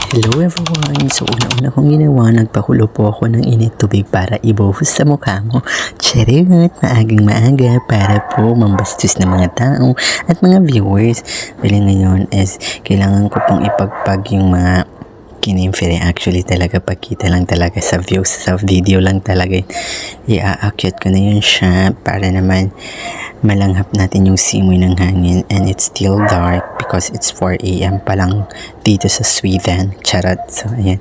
Hello everyone! So una-una kong ginawa, nagpakulo po ako ng init tubig para ibuhos sa mukha mo. Charot! Maagang maaga para po mambastos ng mga tao at mga viewers. Bali ngayon is kailangan ko pong ipagpag yung mga kinimfere. Actually talaga pagkita lang talaga sa views, sa video lang talaga. I-aakyat ko na yun siya para naman malanghap natin yung simoy ng hangin, and it's still dark because it's 4 AM pa lang dito sa Sweden. Charot. So ayan,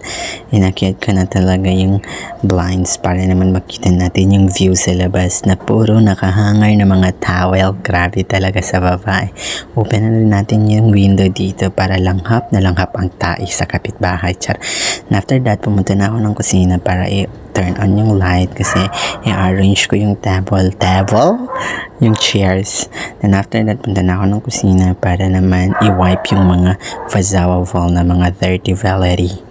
inakyat ko na talaga yung blinds para naman makita natin yung view sa labas na puro nakahangar na mga towel. Grabe talaga sa babae. Open na rin natin yung window dito para langhap na langhap ang tae sa kapitbahay. Charot. And after that, pumunta na ako ng kusina para turn on yung light kasi i-arrange ko yung table, yung chairs. Then after that, punta na ako ng kusina para naman i-wipe yung mga Vazawa wall na mga dirty Valerie.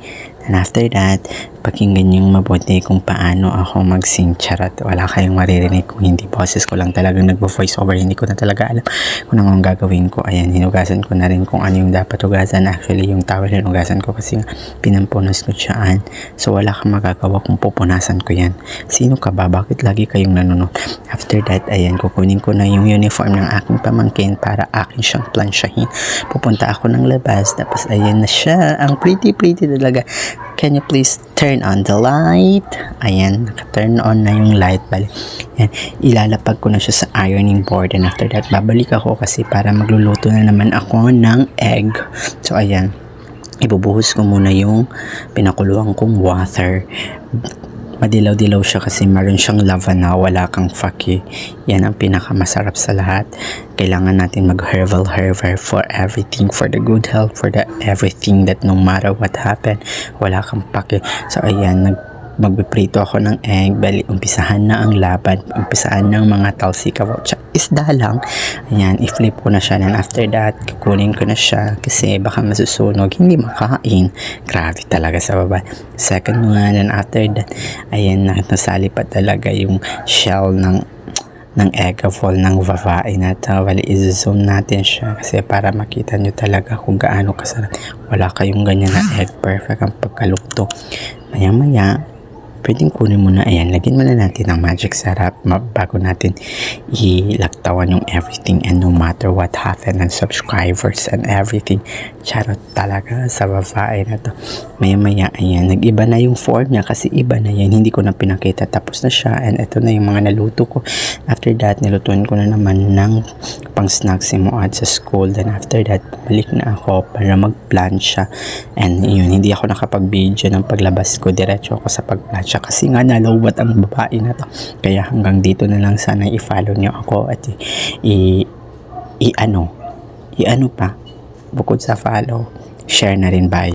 And after that, pakinggan yung mabuti kung paano ako mag-sing. Charot. Wala kayong maririnig kung hindi boses ko lang talagang nagvo-voice over. Hindi ko na talaga alam kung anong gagawin ko. Ayan, hinugasan ko na rin kung ano yung dapat hugasan. Actually, yung towel hinugasan ko kasi pinampunas ko siyaan. So, wala kang magagawa kung pupunasan ko yan. Sino ka ba? Bakit lagi kayong nanonood? After that, ayan, kukunin ko na yung uniform ng aking pamangkin para akin siyang plansyahin. Pupunta ako ng labas. Tapos, ayan na siya. Ang pretty talaga. Can you please turn on the light? Ayan, naka-turn on na yung light. Bali, ayan, ilalapag ko na siya sa ironing board, and after that, babalik ako kasi para magluluto na naman ako ng egg. So, ayan, ibubuhos ko muna yung pinakuluan kong water. Madilaw-dilaw siya kasi meron siyang lava na wala kang faki. Yan ang pinakamasarap sa lahat. Kailangan natin mag-herbal for everything, for the good health, for the everything that no matter what happen, wala kang paki. So ayan, magpiprito ako ng egg. Bali, umpisahan na ang laban. Umpisahan ng mga talsika. Isda lang. Ayan, i-flip ko na siya. And after that, kukunin ko na siya kasi baka masusunog. Hindi makain. Grabe talaga sa baba. Second one. And after that, ayan, nasali pa talaga yung shell ng egg fall ng babae na ito. Bali, i-zoom natin siya kasi para makita nyo talaga kung gaano kasarap. Wala kayong ganyan na egg. Perfect ang pagkaluto. Maya-maya, pwedeng kunin mo na. Ayan, lagyan mo na natin ang magic sarap bago natin ilaktawan yung everything, and no matter what happen and subscribers and everything. Charot talaga sa babae na to. Maya-maya, ayan, nag-iba na yung form niya kasi iba na yan. Hindi ko na pinakita. Tapos na siya, and ito na yung mga naluto ko. After that, nilutuin ko na naman ng pang snacks si Moad sa school. Then after that, bumalik na ako para mag-plancha. And yun, hindi ako nakapag-video ng paglabas ko. Diretso ako sa pag-plancha kasi nga nalawat ang babae na to. Kaya hanggang dito na lang, sana i-follow nyo ako at i-ano pa, bukod sa follow, share na rin. Bye.